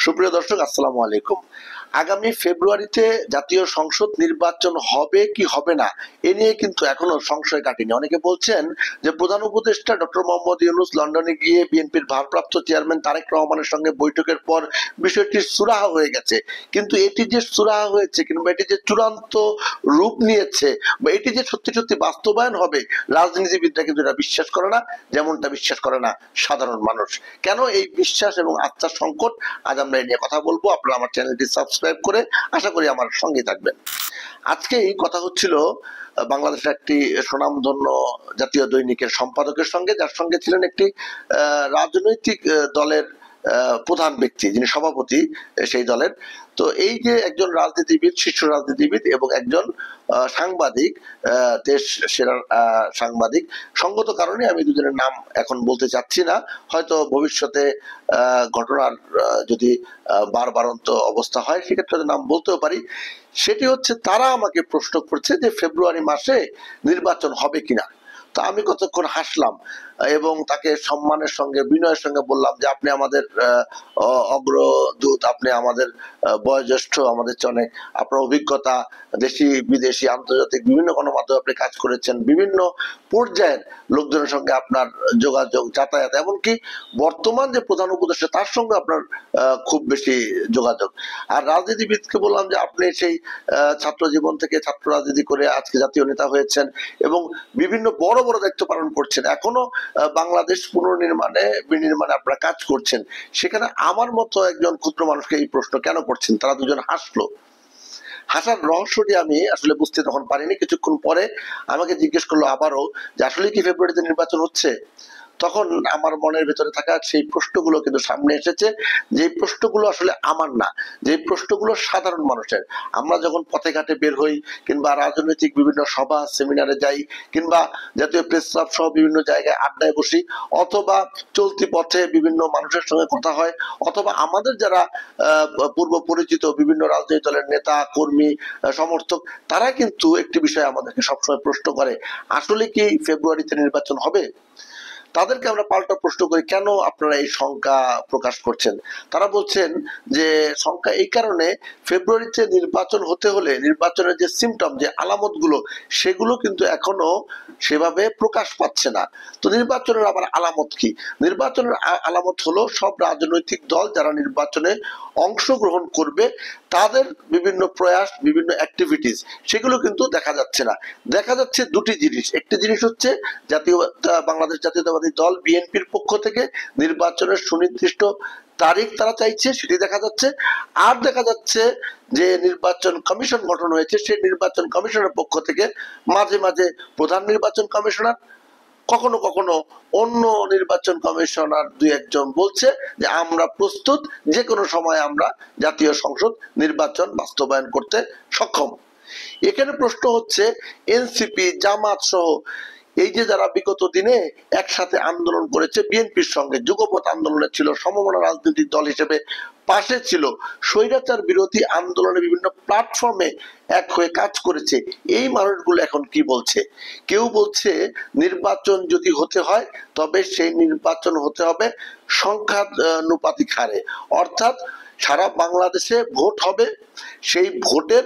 সুপ্রিয় দর্শক, আসসালামু আলাইকুম। আগামী ফেব্রুয়ারিতে জাতীয় সংসদ নির্বাচন হবে কি হবে না এ নিয়ে কিন্তু এখনো সংশয় কাটেনি। অনেকে বলছেন যে প্রধান উপদেষ্টা ডক্টর মোহাম্মদ ইউনূস লন্ডনে গিয়ে বিএনপির ভারপ্রাপ্ত চেয়ারম্যান তারেক রহমানের সঙ্গে বৈঠকের পর বিষয়টি সুরাহা হয়ে গেছে, কিন্তু এটি যে সুরাহা হয়েছে কিংবা এটি যে চূড়ান্ত রূপ নিয়েছে বা এটি যে সত্যি সত্যি বাস্তবায়ন হবে, রাজনীতিবিদরা কিন্তু এটা বিশ্বাস করে না, যেমনটা বিশ্বাস করে না সাধারণ মানুষ। কেন এই বিশ্বাস এবং আস্থার সংকট, আজ আমরা এই নিয়ে কথা বলবো। আপনারা আমার চ্যানেলটি সাবস্ক্রাইব করে আশা করি আমার সঙ্গে থাকবেন। আজকে এই কথা হচ্ছিল বাংলাদেশের একটি সুনামধন্য জাতীয় দৈনিকের সম্পাদকের সঙ্গে, যার সঙ্গে ছিলেন একটি রাজনৈতিক দলের প্রধান ব্যক্তি, যিনি সভাপতি সেই দলের। তো এই যে একজন রাজনীতিবিদ, শীর্ষ রাজনীতিবিদ এবং একজন সাংবাদিক, দেশ সেরা সাংবাদিক, সঙ্গত কারণে আমি দুজনের নাম এখন বলতে চাচ্ছি না, হয়তো ভবিষ্যতে ঘটনার যদি বারবারন্ত অবস্থা হয় সেক্ষেত্রে নাম বলতেও পারি। সেটি হচ্ছে, তারা আমাকে প্রশ্ন করছে যে ফেব্রুয়ারি মাসে নির্বাচন হবে কিনা। তো আমি কতক্ষণ হাসলাম এবং তাকে সম্মানের সঙ্গে বিনয়ের সঙ্গে বললাম যে আপনি আমাদের অগ্রদূত, আপনি আমাদের বয়োজ্যেষ্ঠ, আমাদের অনেক আপনার অভিজ্ঞতা, দেশি বিদেশি আন্তর্জাতিক বিভিন্ন গণমাধ্যমে আপনি কাজ করেছেন, বিভিন্ন পর্যায়ের লোকজনের সঙ্গে আপনার যোগাযোগ, যাতায়াত, এমনকি বর্তমান যে প্রধান উপদেষ্টা তার সঙ্গে আপনার খুব বেশি যোগাযোগ। আর রাজনীতিবিদকে বললাম যে আপনি সেই ছাত্র জীবন থেকে ছাত্র রাজনীতি করে আজকে জাতীয় নেতা হয়েছেন এবং বিভিন্ন বড় বড় দায়িত্ব পালন করছেন, এখনো বাংলাদেশ পুনর্নির্মাণে বিনির্মাণে আপনারা কাজ করছেন। সেখানে আমার মতো একজন ক্ষুদ্র মানুষকে এই প্রশ্ন কেন করছেন? তারা দুজন হাসলো। হাসার রহস্যটি আমি আসলে বুঝতে তখন পারিনি। কিছুক্ষণ পরে আমাকে জিজ্ঞেস করলো আবারও যে আসলে কি ফেব্রুয়ারিতে নির্বাচন হচ্ছে? তখন আমার মনের ভেতরে থাকা সেই প্রশ্নগুলো কিন্তু সামনে এসেছে, যে প্রশ্নগুলো আসলে আমার না, যে প্রশ্নগুলো সাধারণ মানুষের। আমরা যখন পথে ঘাটে বের হই কিংবা রাজনৈতিক বিভিন্ন সভা সেমিনারে যাই কিংবা জাতীয় প্রেস ক্লাব সহ বিভিন্ন জায়গায় আড্ডায় বসি, অথবা চলতি পথে বিভিন্ন মানুষের সঙ্গে কথা হয়, অথবা আমাদের যারা পূর্ব পরিচিত বিভিন্ন রাজনৈতিক দলের নেতা কর্মী সমর্থক, তারা কিন্তু একটি বিষয় আমাদেরকে সবসময় প্রশ্ন করে, আসলে কি ফেব্রুয়ারিতে নির্বাচন হবে? তাদেরকে আমরা পাল্টা প্রশ্ন করি, কেন আপনারা এই শঙ্কা প্রকাশ করছেন? তারা বলছেন যে শঙ্কা এই কারণে, ফেব্রুয়ারিতে নির্বাচন হতে হলে নির্বাচনের যে সিমটম, যে আলামতগুলো, সেগুলো কিন্তু এখনো সেভাবে প্রকাশ পাচ্ছে না। তো নির্বাচনের আবার আলামত কি? নির্বাচনের আলামত হলো সব রাজনৈতিক দল যারা নির্বাচনে অংশগ্রহণ করবে তাদের বিভিন্ন প্রয়াস, বিভিন্ন অ্যাক্টিভিটিস, সেগুলো কিন্তু দেখা যাচ্ছে না। দেখা যাচ্ছে দুটি জিনিস। একটি জিনিস হচ্ছে বাংলাদেশ জাতীয়তাবাদী দল বিএনপির পক্ষ থেকে নির্বাচনের সুনির্দিষ্ট তারিখ তারা চাইছে, সেটি দেখা যাচ্ছে। আর দেখা যাচ্ছে যে নির্বাচন কমিশন গঠন হয়েছে, সেই নির্বাচন কমিশনের পক্ষ থেকে মাঝে মাঝে প্রধান নির্বাচন কমিশনার, কখনো কখনো অন্য নির্বাচন কমিশনার দুই একজন বলছে যে আমরা প্রস্তুত, যে কোনো সময় আমরা জাতীয় সংসদ নির্বাচন বাস্তবায়ন করতে সক্ষম। এখানে প্রশ্ন হচ্ছে, এনসিপি, জামাত সহ এই যে যারা বিগত দিনে একসাথে আন্দোলন করেছে বিএনপির সঙ্গে, যুগপৎ আন্দোলনে ছিল, সমমনা রাজনৈতিক দল হিসেবে পাশে ছিল, স্বৈরাচার বিরোধী আন্দোলনে বিভিন্ন প্ল্যাটফর্মে এক হয়ে কাজ করেছে, এই মানুষগুলো এখন কি বলছে? কেউ বলছে নির্বাচন যদি হতে হয় তবে সেই নির্বাচন হতে হবে সংখ্যানুপাতিক হারে, অর্থাৎ সারা বাংলাদেশে ভোট হবে, সেই ভোটের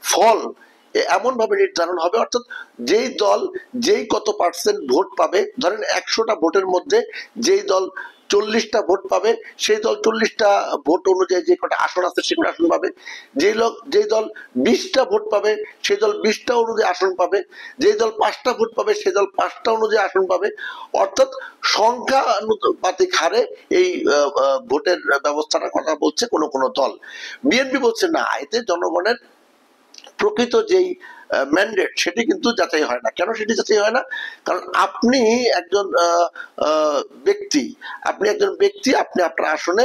ফল এমন ভাবে নির্ধারণ হবে, অর্থাৎ যেই দল যেই কত পার্সেন্ট ভোট পাবে, ধরেন 100টা ভোটের মধ্যে যেই দল 40টা ভোট পাবে, সেই দল 40টা ভোট অনুযায়ী যে কটা আসন আছে সে কটা আসন পাবে। যেই দল 20টা ভোট পাবে সেই দল 20টা অনুযায়ী আসন পাবে। যেই দল 5টা ভোট পাবে সেই দল 5টা অনুযায়ী আসন পাবে। অর্থাৎ সংখ্যানুপাতিক হারে এই ভোটের ব্যবস্থাটার কথা বলছে কোন কোন দল। বিএনপি বলছে না, এতে জনগণের প্রকৃত যেই ম্যান্ডেট সেটি কিন্তু যাচাই হয় না। কেন সেটি যাচাই হয় না? কারণ আপনি একজন ব্যক্তি, আপনি আপনার আসনে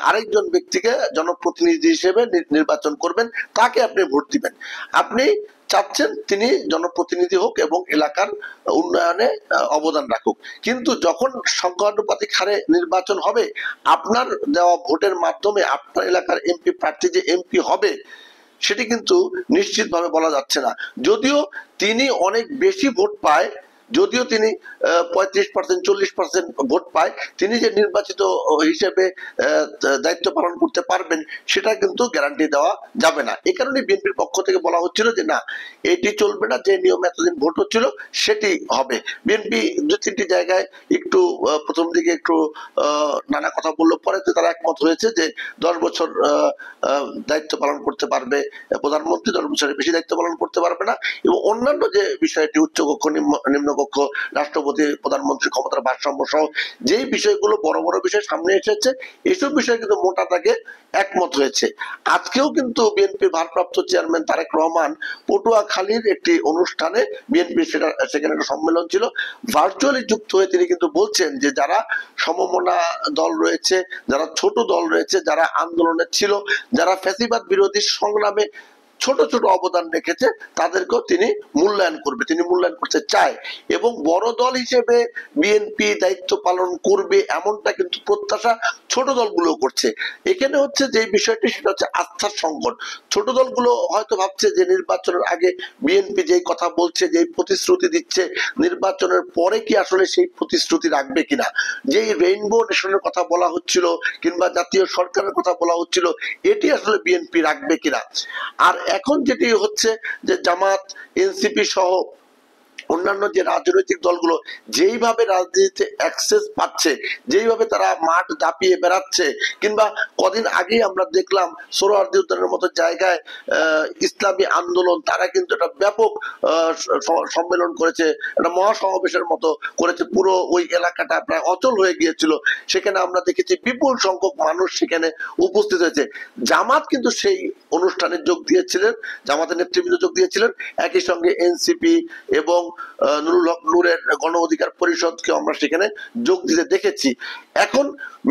আরেকজন ব্যক্তিকে জনপ্রতিনিধি হিসেবে নির্বাচন করবেন, তাকে আপনি ভোট দিবেন। আপনি চাচ্ছেন তিনি জনপ্রতিনিধি হোক এবং এলাকার উন্নয়নে অবদান রাখুক, কিন্তু যখন সংখ্যানুপাতিক হারে নির্বাচন হবে, আপনার দেওয়া ভোটের মাধ্যমে আপনার এলাকার এমপি প্রার্থী যে এমপি হবে সেটি কিন্তু নিশ্চিতভাবে বলা যাচ্ছে না। যদিও তিনি অনেক বেশি ভোট পায় যদিও তিনি 35%, 40% ভোট পায়, তিনি যে নির্বাচিত হিসেবে দায়িত্ব পালন করতে পারবেন সেটা কিন্তু গ্যারান্টি দেওয়া যাবে না। এই কারণে বিএনপির পক্ষ থেকে বলা হচ্ছিল যে না, এটি চলবে না, যে নিয়ম এতদিন ভোট হচ্ছিল সেটি হবে। বিএনপি 2-3টি জায়গায় একটু প্রথম দিকে একটু নানা কথা বললো, পরে তো তারা একমত হয়েছে যে 10 বছর দায়িত্ব পালন করতে পারবে প্রধানমন্ত্রী, 10 বছরের বেশি দায়িত্ব পালন করতে পারবে না, এবং অন্যান্য যে বিষয়টি উচ্চকক্ষ নিম্নকক্ষ, রাষ্ট্রপতি প্রধানমন্ত্রী ক্ষমতার ভারসাম্য সহ যেই বিষয়গুলো বড় বড় বিষয় সামনে এসেছে, এইসব বিষয়ে কিন্তু মোটা দাগে একমত হয়েছে। আজকেও কিন্তু বিএনপির ভারপ্রাপ্ত চেয়ারম্যান তারেক রহমান পটুয়াখালীর একটি অনুষ্ঠানে, বিএনপি সেখানে একটা সম্মেলন ছিল, ভার্চুয়ালি যুক্ত হয়ে তিনি কিন্তু বলছেন যে যারা সমমনা দল রয়েছে, যারা ছোট দল রয়েছে, যারা আন্দোলনে ছিল, যারা ফ্যাসিবাদ বিরোধী সংগ্রামে ছোট ছোট অবদান রেখেছে, তাদেরকেও তিনি মূল্যায়ন করবে, তিনি মূল্যায়ন করতে চায়, এবং বড় দল হিসেবে বিএনপি দায়িত্ব পালন করবে এমনটা কিন্তু প্রত্যাশা ছোট দলগুলো করছে। এখানে হচ্ছে যে বিষয়টি, সেটা হচ্ছে আস্থার সংকট। ছোট দলগুলো হয়তো ভাবছে যে নির্বাচনের আগে বিএনপি যেই কথা বলছে, যেই প্রতিশ্রুতি দিচ্ছে, নির্বাচনের পরে কি আসলে সেই প্রতিশ্রুতি রাখবে কিনা। যেই রেইনবো নেশনের কথা বলা হচ্ছিল কিংবা জাতীয় সরকারের কথা বলা হচ্ছিল, এটি আসলে বিএনপি রাখবে কিনা। আর এখন যেটি হচ্ছে যে জামাত, এনসিপি সহ অন্যান্য যে রাজনৈতিক দলগুলো যেইভাবে রাজনীতিতে অ্যাক্সেস পাচ্ছে, যেইভাবে তারা মাঠ দাপিয়ে বেড়াচ্ছে, কিংবা কদিন আগেই আমরা দেখলাম সোহরাওয়ার্দী উদ্যানের মতো জায়গায় ইসলামী আন্দোলন, তারা কিন্তু একটা ব্যাপক সম্মেলন করেছে, একটা মহাসমাবেশের মতো করেছে, পুরো ওই এলাকাটা প্রায় অচল হয়ে গিয়েছিল। সেখানে আমরা দেখেছি বিপুল সংখ্যক মানুষ সেখানে উপস্থিত হয়েছে। জামাত কিন্তু সেই অনুষ্ঠানে যোগ দিয়েছিলেন, জামাতের নেতৃবৃন্দ যোগ দিয়েছিলেন, একই সঙ্গে এনসিপি এবং নুরুল হক নূরের গণ অধিকার পরিষদকে আমরা সেখানে যোগ দিতে দেখেছি। এখন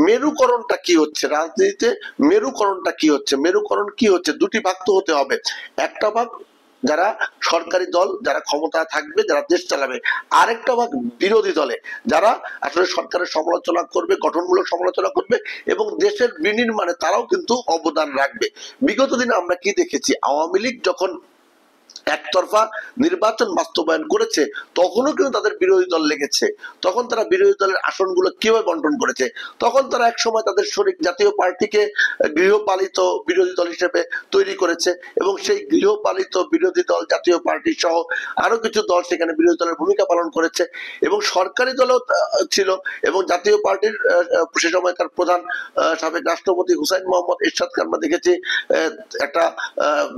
মেরুকরণটা কি হচ্ছে রাজনীতিতে, মেরুকরণটা কি হচ্ছে, মেরুকরণ কি হচ্ছে, দুটি ভাগ তো হতে হবে। একটা ভাগ যারা সরকারি দল, যারা ক্ষমতা থাকবে, যারা দেশ চালাবে, আরেকটা ভাগ বিরোধী দলে, যারা আসলে সরকারের সমালোচনা করবে, গঠনমূলক সমালোচনা করবে এবং দেশের বিনির্মাণে তারাও কিন্তু অবদান রাখবে। বিগত দিনে আমরা কি দেখেছি, আওয়ামী লীগ যখন একতরফা নির্বাচন বাস্তবায়ন করেছে, তখনও কিন্তু তাদের বিরোধী দল লেগেছে, তখন তারা বিরোধী দলের আসনগুলো কিভাবে বন্টন করেছে, তখন তারা একসময় তাদের শরিক জাতীয় পার্টিকে গৃহপালিত বিরোধী দল হিসেবে তৈরি করেছে, এবং সেই গৃহপালিত বিরোধী দল জাতীয় পার্টি সহ আরো কিছু দল সেখানে বিরোধী দলের ভূমিকা পালন করেছে, এবং সরকারি দলও ছিল, এবং জাতীয় পার্টির সে সময়কার প্রধান সাবেক রাষ্ট্রপতি হুসাইন মোহাম্মদ এরশাদকে আমরা দেখেছি একটা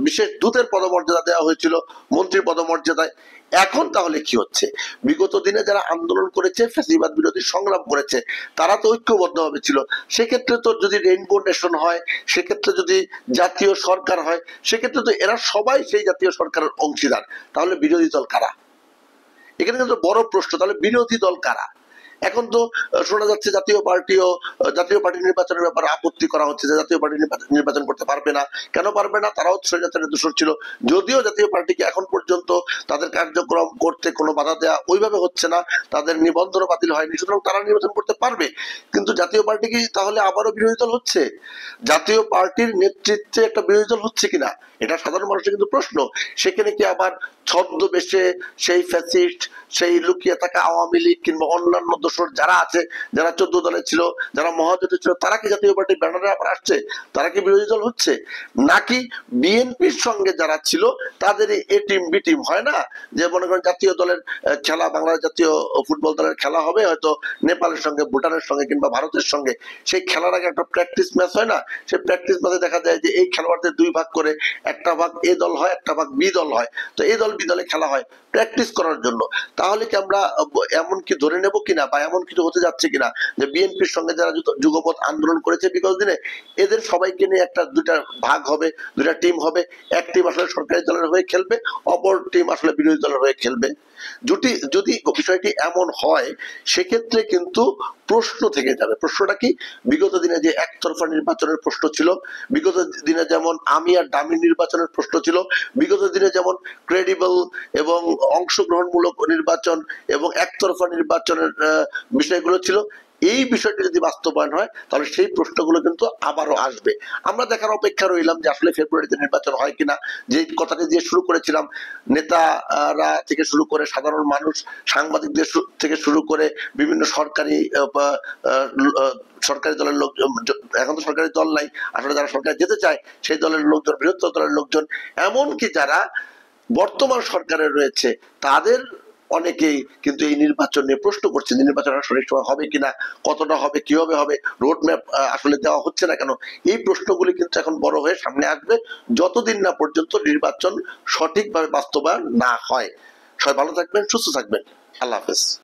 বিশেষ দূতের পদমর্যাদা দেওয়া হয়েছিল, মন্ত্রী পদমর্যাদায়। এখন তাহলে কি হচ্ছে, বিগত দিনে যারা আন্দোলন করেছে, ফ্যাসিবাদ বিরোধী সংগ্রাম করেছে, তারা তো ঐক্যবদ্ধ ভাবে ছিল। সেক্ষেত্রে তো যদি রেইনবো নেশন হয়, সেক্ষেত্রে যদি জাতীয় সরকার হয়, সেক্ষেত্রে তো এরা সবাই সেই জাতীয় সরকারের অংশীদার। তাহলে বিরোধী দল কারা? এখানে কিন্তু বড় প্রশ্ন, তাহলে বিরোধী দল কারা? এখন তো শোনা যাচ্ছে জাতীয় পার্টি নির্বাচনের ব্যাপারে আপত্তি করা হচ্ছে, যে জাতীয় পার্টি নির্বাচন করতে পারবে না। কেন পারবে না? তারাও স্বৈরাচারের দোষর ছিল। যদিও জাতীয় পার্টিকে এখন পর্যন্ত তাদের কার্যক্রম করতে কোনো বাধা দেওয়া ওইভাবে হচ্ছে না, তাদের নিবন্ধনও বাতিল হয়নি, সুতরাং তারা নির্বাচন করতে পারবে। কিন্তু জাতীয় পার্টি কি তাহলে আবারও বিরোধী দল হচ্ছে? জাতীয় পার্টির নেতৃত্বে একটা বিরোধী দল হচ্ছে কিনা, এটা সাধারণ মানুষের কিন্তু প্রশ্ন। সেখানে কি আবার ছদ্মবেশে সেই ফ্যাসিস্ট, সেই লুকিয়ে থাকা আওয়ামী লীগ কিংবা অন্যান্য দোসর যারা আছে, যারা 14 দলে ছিল, যারা মহাজোটে ছিল, তারা কি জাতীয় পার্টির ব্যানারে আবার আসছে? তারা কি বিরোধী দল হচ্ছে? নাকি বিএনপির সঙ্গে যারা ছিল তাদের এ টিম বি টিম হয় না, যে মনে করেন জাতীয় দলের খেলা, বাংলাদেশ জাতীয় ফুটবল দলের খেলা হবে হয়তো নেপালের সঙ্গে, ভুটানের সঙ্গে কিংবা ভারতের সঙ্গে, সেই খেলার আগে একটা প্র্যাকটিস ম্যাচ হয় না, সেই প্র্যাকটিস ম্যাচে দেখা যায় যে এই খেলোয়াড়দের দুই ভাগ করে, একটা ভাগ এ দল হয়, একটা ভাগ বি দল হয়, তো এই দল বি দলে খেলা হয় প্র্যাকটিস করার জন্য। তাহলে কি আমরা এমন কি ধরে নেব কিনা, বা এমন কিছু হতে যাচ্ছে কিনা যে বিএনপির সঙ্গে যারা যুগপৎ আন্দোলন করেছে বিগত দিনে, এদের সবাইকে নিয়ে দুইটা ভাগ হবে, দুইটা টিম হবে, এক টিম আসলে সরকারি দলের হয়ে খেলবে, অপর টিম আসলে বিরোধী দলের হয়ে খেলবে। যদি বিষয়টি এমন হয়, সেক্ষেত্রে কিন্তু প্রশ্ন থেকে যাবে। প্রশ্নটা কি? বিগত দিনে যে একতরফা নির্বাচনের প্রশ্ন ছিল, বিগত দিনে যেমন আমি আর ডামি নির্বাচনের প্রশ্ন ছিল, বিগত দিনে যেমন ক্রেডিবল এবং অংশগ্রহণমূলক নির্বাচন এবং একতরফা নির্বাচনের বিষয়গুলো ছিল, এই বিষয়টি যদি বাস্তবায়ন হয় তাহলে সেই প্রশ্নগুলো কিন্তু আবারও আসবে। আমরা দেখার অপেক্ষা রইলাম যে আসলে ফেব্রুয়ারিতে নির্বাচন হয় কিনা। যে কথাটি দিয়ে শুরু করেছিলাম, নেতারা থেকে শুরু করে সাধারণ মানুষ, সাংবাদিকদের থেকে শুরু করে বিভিন্ন সরকারি সরকারি দলের লোক, এখন তো সরকারি দল নাই, আসলে যারা সরকার যেতে চায় সেই দলের লোকজন, বৃহত্তর দলের লোকজন, এমনকি যারা বর্তমান সরকারে রয়েছে তাদের অনেকেই কিন্তু এই নির্বাচন নিয়ে প্রশ্ন করছে, নির্বাচন সঠিক সময় হবে কিনা, কতটা হবে, কিভাবে হবে, রোড ম্যাপ আসলে দেওয়া হচ্ছে না কেন। এই প্রশ্নগুলি কিন্তু এখন বড় হয়ে সামনে আসবে যতদিন না পর্যন্ত নির্বাচন সঠিকভাবে বাস্তবায়ন না হয়। সবাই ভালো থাকবেন, সুস্থ থাকবেন। আল্লাহ হাফেজ।